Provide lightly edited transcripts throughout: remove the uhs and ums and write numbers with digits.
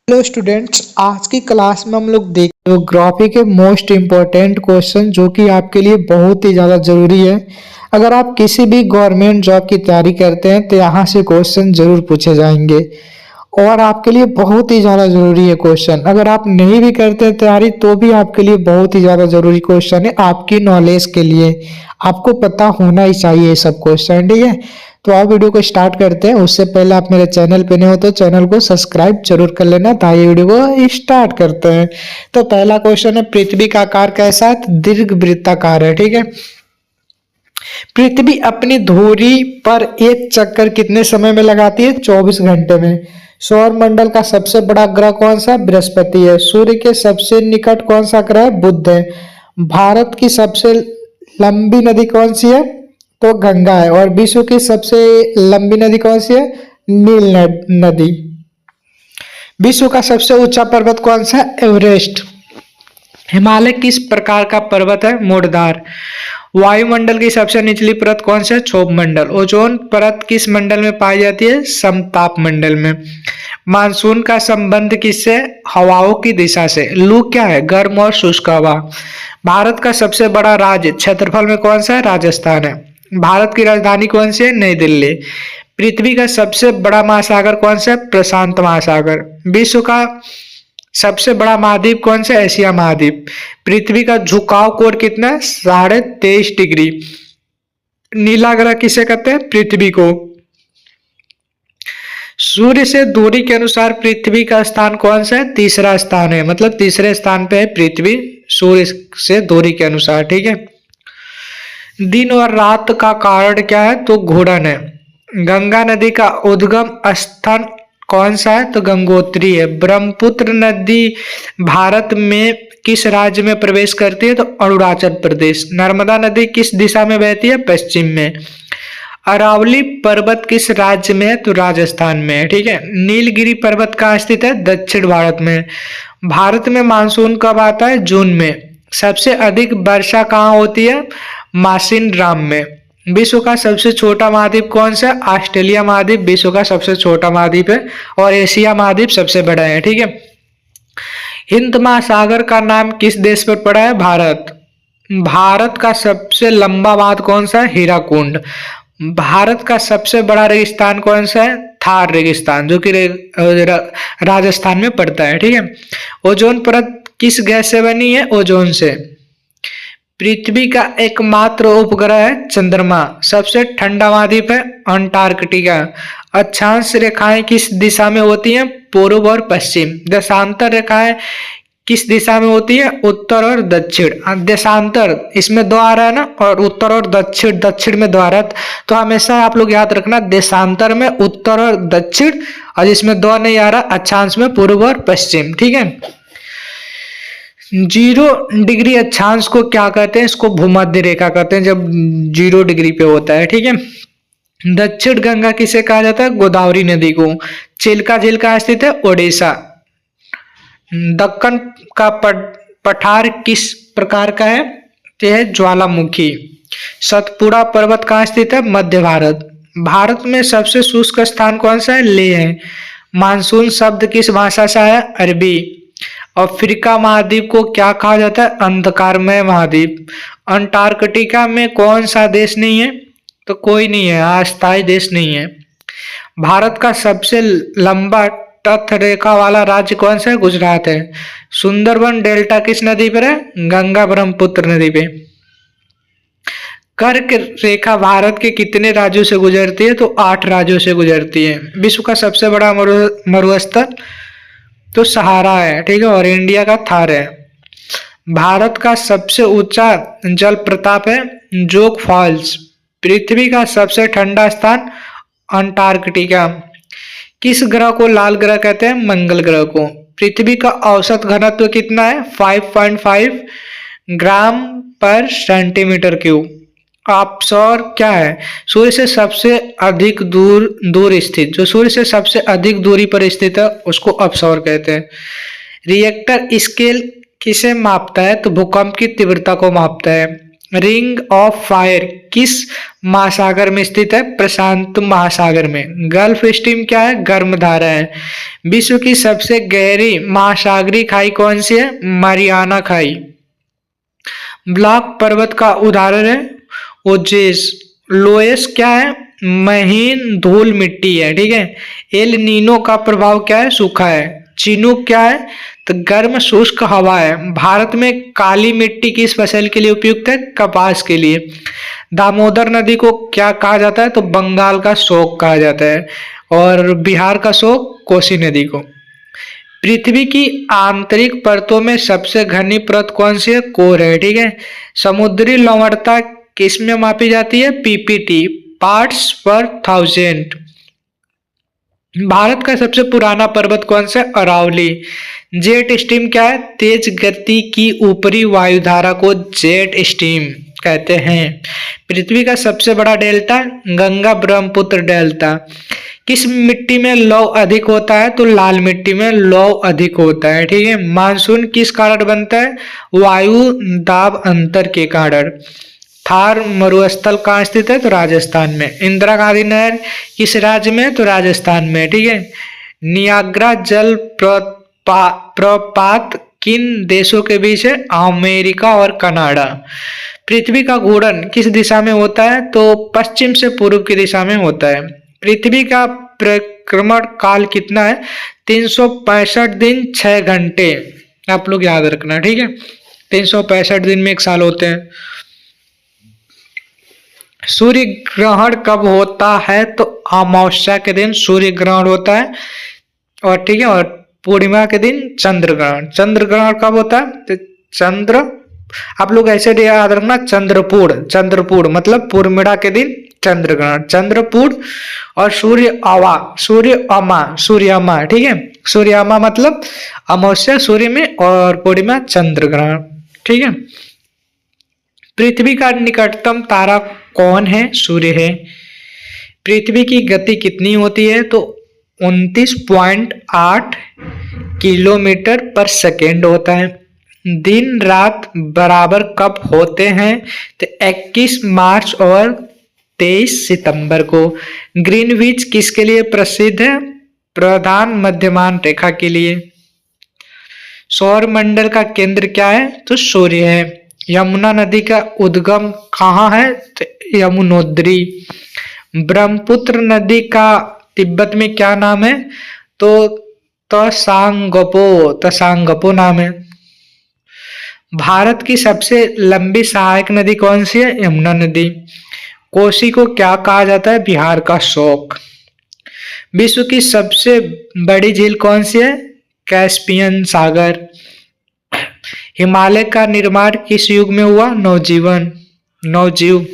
Hello students, आज की class में हम लोग देख ज्योग्राफी के मोस्ट इम्पोर्टेंट क्वेश्चन जो कि आपके लिए बहुत ही ज़्यादा ज़रूरी है। अगर आप किसी भी गवर्नमेंट जॉब की तैयारी करते हैं तो यहाँ से क्वेश्चन ज़रूर पूछे जाएंगे और आपके लिए बहुत ही ज़्यादा ज़रूरी है क्वेश्चन। अगर आप नहीं भी करते हैं तैयारी तो भी आपके लिए बहुत ही ज़्यादा ज़रूरी क्वेश्चन है, आपकी नॉलेज के लिए। आपको पता होना ही चाहिए ये सब क्वेश्चन, ठीक है। तो आप वीडियो को स्टार्ट करते हैं। उससे पहले आप मेरे चैनल पे नए हो तो चैनल को सब्सक्राइब जरूर कर लेना। तो आइए वीडियो को स्टार्ट करते हैं। तो पहला क्वेश्चन है, पृथ्वी का आकार कैसा है? दीर्घ वृत्ताकार है, ठीक है। पृथ्वी अपनी धुरी पर एक चक्कर कितने समय में लगाती है? 24 घंटे में। सौर मंडल का सबसे बड़ा ग्रह कौन सा? बृहस्पति है। सूर्य के सबसे निकट कौन सा ग्रह? बुध है। भारत की सबसे लंबी नदी कौन सी है? तो गंगा है। और विश्व की सबसे लंबी नदी कौन सी है? नील नदी। विश्व का सबसे ऊंचा पर्वत कौन सा है? एवरेस्ट। हिमालय किस प्रकार का पर्वत है? मोड़दार। वायुमंडल की सबसे निचली परत कौन सी है? क्षोभ मंडल। ओजोन परत किस मंडल में पाई जाती है? समताप मंडल में। मानसून का संबंध किससे? हवाओं की दिशा से। लू क्या है? गर्म और शुष्क हवा। भारत का सबसे बड़ा राज्य क्षेत्रफल में कौन सा है? राजस्थान है। भारत की राजधानी कौन सी है? नई दिल्ली। पृथ्वी का सबसे बड़ा महासागर कौन सा है? प्रशांत महासागर। विश्व का सबसे बड़ा महाद्वीप कौन सा? एशिया महाद्वीप। पृथ्वी का झुकाव कोण कितना है? 23.5 डिग्री। नीला ग्रह किसे कहते हैं? पृथ्वी को। सूर्य से दूरी के अनुसार पृथ्वी का स्थान कौन सा है? तीसरा स्थान है, मतलब तीसरे स्थान पे है पृथ्वी सूर्य से दूरी के अनुसार, ठीक है। दिन और रात का कारण क्या है? तो घूर्णन है। गंगा नदी का उद्गम स्थान कौन सा है? तो गंगोत्री है। ब्रह्मपुत्र नदी भारत में किस राज्य में प्रवेश करती है? तो अरुणाचल प्रदेश। नर्मदा नदी किस दिशा में बहती है? पश्चिम में। अरावली पर्वत किस राज्य में है? तो राजस्थान में है, ठीक है। नीलगिरी पर्वत कहाँ स्थित है? दक्षिण भारत में। भारत में मानसून कब आता है? जून में। सबसे अधिक वर्षा कहाँ होती है? मासिन राम में। विश्व का सबसे छोटा महाद्वीप कौन सा? ऑस्ट्रेलिया महाद्वीप विश्व का सबसे छोटा महाद्वीप है और एशिया महाद्वीप सबसे बड़ा है, ठीक है। हिंद महासागर का नाम किस देश पर पड़ा है? भारत। भारत का सबसे लंबा बांध कौन सा है? हीराकुंड। भारत का सबसे बड़ा रेगिस्तान कौन सा है? थार रेगिस्तान, जो कि राजस्थान में पड़ता है, ठीक है। ओजोन परत किस गैस से बनी है? ओजोन से। पृथ्वी का एकमात्र उपग्रह है चंद्रमा। सबसे ठंडा महाद्वीप है अंटार्कटिका। अक्षांश रेखाएं किस दिशा में होती हैं? पूर्व और पश्चिम। देशांतर रेखाएं किस दिशा में होती है? उत्तर और दक्षिण। देशांतर इसमें दो आ रहा है ना, और उत्तर और दक्षिण, दक्षिण में दो आ रहा है, तो हमेशा आप लोग याद रखना देशांतर में उत्तर और दक्षिण, और इसमें दो नहीं आ रहा अक्षांश में पूर्व और पश्चिम, ठीक है। 0 डिग्री अक्षांश को क्या कहते हैं? इसको भूमध्य रेखा कहते हैं, जब 0 डिग्री पे होता है, ठीक है। दक्षिण गंगा किसे कहा जाता है? गोदावरी नदी को। चिल्का झील कहाँ स्थित है? ओडिशा। दक्कन का पठार किस प्रकार का है? यह है ज्वालामुखी। सतपुड़ा पर्वत कहाँ स्थित है? मध्य भारत। भारत में सबसे शुष्क स्थान कौन सा है? लेह है। मानसून शब्द किस भाषा से है? अरबी। अफ्रीका महाद्वीप को क्या कहा जाता है? अंधकारमय महाद्वीप। अंटार्कटिका में कौन सा देश नहीं है? तो कोई नहीं है, अस्थायी देश नहीं है। भारत का सबसे लंबा तट रेखा वाला राज्य कौन सा है? गुजरात है। सुंदरबन डेल्टा किस नदी पर है? गंगा ब्रह्मपुत्र नदी पे। कर्क रेखा भारत के कितने राज्यों से गुजरती है? तो 8 राज्यों से गुजरती है। विश्व का सबसे बड़ा मरुस्थल तो सहारा है, ठीक है, और इंडिया का थार है। भारत का सबसे ऊंचा जल प्रपात है जोग फॉल्स। पृथ्वी का सबसे ठंडा स्थान अंटार्कटिका। किस ग्रह को लाल ग्रह कहते हैं? मंगल ग्रह को। पृथ्वी का औसत घनत्व कितना है? 5.5 ग्राम पर सेंटीमीटर क्यूब। अपसौर क्या है? सूर्य से सबसे अधिक दूर स्थित, जो सूर्य से सबसे अधिक दूरी पर स्थित है उसको अपसौर कहते हैं। रिएक्टर स्केल किसे मापता है? तो भूकंप की तीव्रता को मापता है। रिंग ऑफ फायर किस महासागर में स्थित है? प्रशांत महासागर में। गल्फ स्ट्रीम क्या है? गर्म धारा है। विश्व की सबसे गहरी महासागरीय खाई कौन सी है? मारियाना खाई। ब्लॉक पर्वत का उदाहरण है ओजेस। लोएस क्या है? महीन धूल मिट्टी है, ठीक है। एल नीनो का प्रभाव क्या है? सूखा है। चिनूक क्या है? तो गर्म शुष्क हवा है। भारत में काली मिट्टी किस फसल के लिए उपयुक्त है? कपास के लिए। दामोदर नदी को क्या कहा जाता है? तो बंगाल का शोक कहा जाता है, और बिहार का शोक कोसी नदी को। पृथ्वी की आंतरिक परतों में सबसे घनी परत कौन सी है? कोर है, ठीक है। समुद्री लवणता किस में मापी जाती है? पीपीटी, पार्ट्स पर थाउजेंड। भारत का सबसे पुराना पर्वत कौन सा? अरावली। जेट स्ट्रीम क्या है? तेज गति की ऊपरी वायुधारा को जेट स्ट्रीम कहते हैं। पृथ्वी का सबसे बड़ा डेल्टा? गंगा ब्रह्मपुत्र डेल्टा। किस मिट्टी में लौह अधिक होता है? तो लाल मिट्टी में लौह अधिक होता है, ठीक है। मानसून किस कारण बनता है? वायु दाब अंतर के कारण। थार मरुस्थल कहाँ स्थित है? तो राजस्थान में। इंदिरा गांधी नहर किस राज्य में? तो राजस्थान में, ठीक है। नियाग्रा जल प्रपात किन देशों के बीच है? अमेरिका और कनाडा। पृथ्वी का घूर्णन किस दिशा में होता है? तो पश्चिम से पूर्व की दिशा में होता है। पृथ्वी का परिक्रमण काल कितना है? 365 दिन 6 घंटे। आप लोग याद रखना, ठीक है। 365 दिन में एक साल होते हैं। सूर्य ग्रहण कब होता है? तो अमावस्या के दिन सूर्य ग्रहण होता है, और ठीक है, और पूर्णिमा के दिन चंद्र ग्रहण। चंद्र ग्रहण कब होता है? तो चंद्र, आप लोग ऐसे याद रखना, चंद्रपूर्ण मतलब पूर्णिमा के दिन चंद्र ग्रहण, चंद्रपूर्ण। और सूर्यमा, ठीक है। सूर्यमा मतलब अमावस्या सूर्य में, और पूर्णिमा चंद्र ग्रहण, ठीक है। पृथ्वी का निकटतम तारा कौन है? सूर्य है। पृथ्वी की गति कितनी होती है? तो 29.8 किलोमीटर पर सेकेंड होता है। दिन रात बराबर कब होते हैं? तो 21 मार्च और 23 सितंबर को। ग्रीनविच किसके लिए प्रसिद्ध है? प्रधान मध्यमान रेखा के लिए। सौर मंडल का केंद्र क्या है? तो सूर्य है। यमुना नदी का उद्गम कहाँ है? तो यमुनोत्री। ब्रह्मपुत्र नदी का तिब्बत में क्या नाम है? तो तसांगपो नाम है। भारत की सबसे लंबी सहायक नदी कौन सी है? यमुना नदी। कोसी को क्या कहा जाता है? बिहार का शोक। विश्व की सबसे बड़ी झील कौन सी है? कैस्पियन सागर। हिमालय का निर्माण किस युग में हुआ? नवजीव।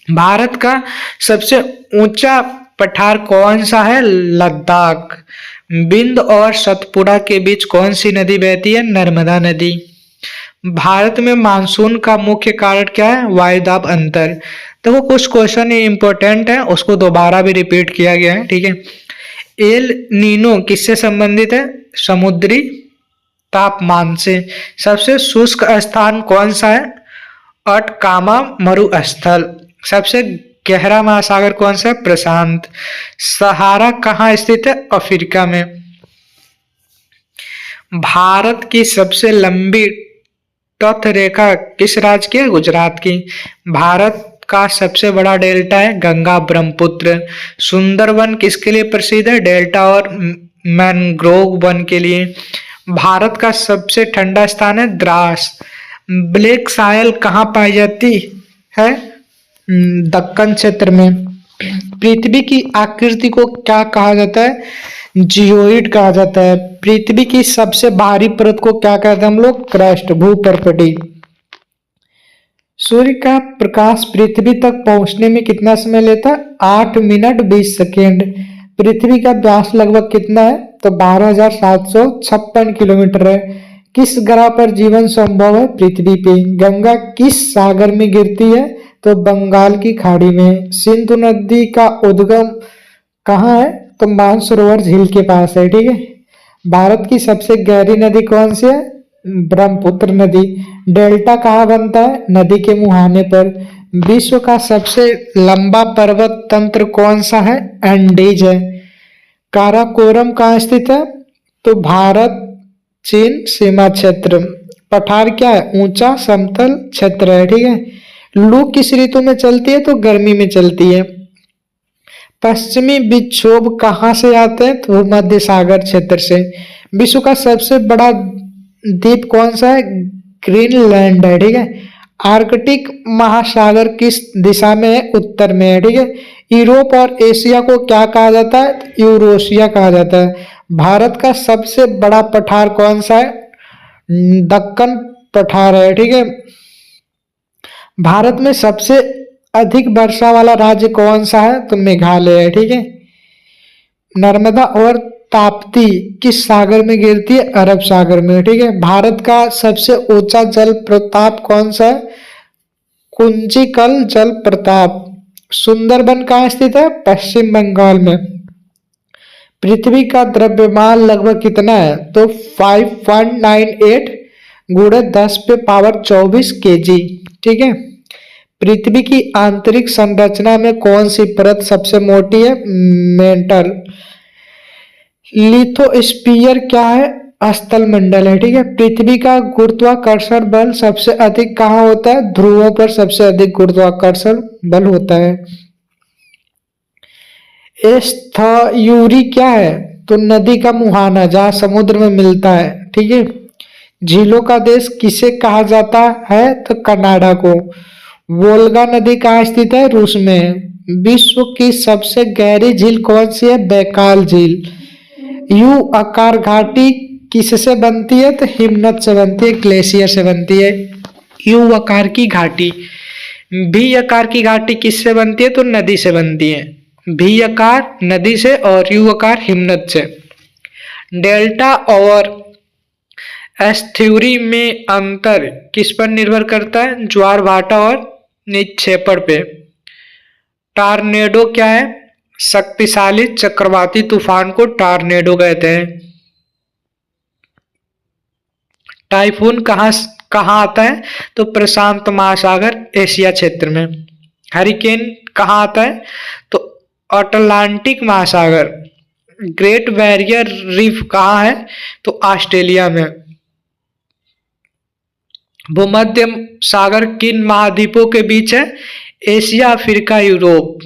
भारत का सबसे ऊंचा पठार कौन सा है? लद्दाख। बिंद और सतपुड़ा के बीच कौन सी नदी बहती है? नर्मदा नदी। भारत में मानसून का मुख्य कारण क्या है? वायुदाब अंतर। तो वो कुछ क्वेश्चन इंपॉर्टेंट है, उसको दोबारा भी रिपीट किया गया है, ठीक है। एल नीनो किससे संबंधित है? समुद्री तापमान से। सबसे शुष्क स्थान कौन सा है? अटकामा मरुस्थल। सबसे गहरा महासागर कौन सा है? प्रशांत। सहारा कहाँ स्थित है? अफ्रीका में। भारत की सबसे लंबी तट रेखा किस राज्य की है? गुजरात की। भारत का सबसे बड़ा डेल्टा है गंगा ब्रह्मपुत्र। सुंदरवन किसके लिए प्रसिद्ध है? डेल्टा और मैंग्रोव वन के लिए। भारत का सबसे ठंडा स्थान है द्रास। ब्लैक सायल कहाँ पाई जाती है? दक्कन क्षेत्र में। पृथ्वी की आकृति को क्या कहा जाता है? जियोइड कहा जाता है। पृथ्वी की सबसे बाहरी परत को क्या कहते हैं हम लोग? क्रस्ट, भूपर्पटी। सूर्य का प्रकाश पृथ्वी तक पहुंचने में कितना समय लेता है? 8 मिनट 20 सेकेंड। पृथ्वी का व्यास लगभग कितना है? तो 12,756 किलोमीटर है। किस ग्रह पर जीवन संभव है? पृथ्वी पे। गंगा किस सागर में गिरती है? तो बंगाल की खाड़ी में। सिंधु नदी का उद्गम कहाँ है? तो मानसरोवर झील के पास है, ठीक है। भारत की सबसे गहरी नदी कौन सी है? ब्रह्मपुत्र नदी। डेल्टा कहाँ बनता है? नदी के मुहाने पर। विश्व का सबसे लंबा पर्वत तंत्र कौन सा है? एंडीज है। काराकोरम कहाँ स्थित है? तो भारत चीन सीमा क्षेत्र। पठार क्या है? ऊंचा समतल क्षेत्र है, ठीक है। लू किस ऋतु में चलती है? तो गर्मी में चलती है। पश्चिमी विक्षोभ कहाँ से आते हैं? तो मध्य सागर क्षेत्र से। विश्व का सबसे बड़ा द्वीप कौन सा है? ग्रीनलैंड है, ठीक है। आर्कटिक महासागर किस दिशा में है? उत्तर में है, ठीक है। यूरोप और एशिया को क्या कहा जाता है? यूरोशिया कहा जाता है। भारत का सबसे बड़ा पठार कौन सा है? दक्कन पठार है, ठीक है। भारत में सबसे अधिक वर्षा वाला राज्य कौन सा है? तो मेघालय है, ठीक है। नर्मदा और ताप्ती किस सागर में गिरती है? अरब सागर में, ठीक है। भारत का सबसे ऊंचा जल प्रताप कौन सा है? कुंचिकल जल प्रताप। सुंदरबन कहाँ स्थित है? पश्चिम बंगाल में। पृथ्वी का द्रव्यमान लगभग कितना है? तो 5.98 गुणे 10 पे पावर 24 केजी, ठीक है। पृथ्वी की आंतरिक संरचना में कौन सी परत सबसे मोटी है? मेंटल। लिथोस्फीयर क्या है? स्थल मंडल है, ठीक है। पृथ्वी का गुरुत्वाकर्षण बल सबसे अधिक कहाँ होता है? ध्रुवों पर सबसे अधिक गुरुत्वाकर्षण बल होता है। एस्थ्यूरी क्या है? तो नदी का मुहाना जहाँ समुद्र में मिलता है, ठीक है। झीलों का देश किसे कहा जाता है? तो कनाडा को। वोल्गा नदी कहाँ स्थित है? रूस में। विश्व की सबसे गहरी झील कौन सी है? बैकाल झील। यू आकार घाटी किससे बनती है? तो हिमनद से बनती है, ग्लेशियर से बनती है यू आकार की घाटी। भी आकार की घाटी किससे बनती है? तो नदी से बनती है। भी आकार नदी से और यू आकार हिमनद से। डेल्टा और एस्थ्यूरी में अंतर किस पर निर्भर करता है? ज्वार भाटा और निक्षेपण पे। टार्नेडो क्या है? शक्तिशाली चक्रवाती तूफान को टार्नेडो कहते हैं। टाइफून कहाँ आता है? तो प्रशांत महासागर एशिया क्षेत्र में। हरिकेन कहाँ आता है? तो अटलांटिक महासागर। ग्रेट बैरियर रीफ कहाँ है? तो ऑस्ट्रेलिया में। भूमध्य सागर किन महाद्वीपों के बीच है? एशिया, अफ्रीका, यूरोप,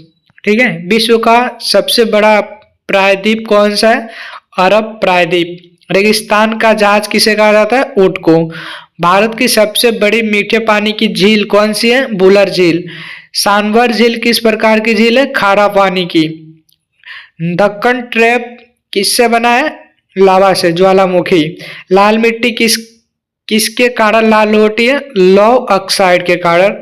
ठीक है। विश्व का सबसे बड़ा प्रायद्वीप कौन सा है? अरब प्रायद्वीप। रेगिस्तान का जहाज किसे कहा जाता है? ऊंट को। भारत की सबसे बड़ी मीठे पानी की झील कौन सी है? बुलर झील। सांबर झील किस प्रकार की झील है? खारा पानी की। दक्कन ट्रैप किससे बना है? लावा से, ज्वालामुखी। लाल मिट्टी किसके कारण लाल होती है? लौह ऑक्साइड के कारण।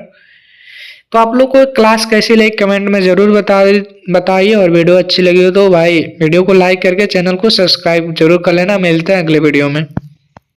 तो आप लोग को क्लास कैसी लगी कमेंट में जरूर बताइए, और वीडियो अच्छी लगी हो तो भाई वीडियो को लाइक करके चैनल को सब्सक्राइब जरूर कर लेना। मिलते हैं अगले वीडियो में।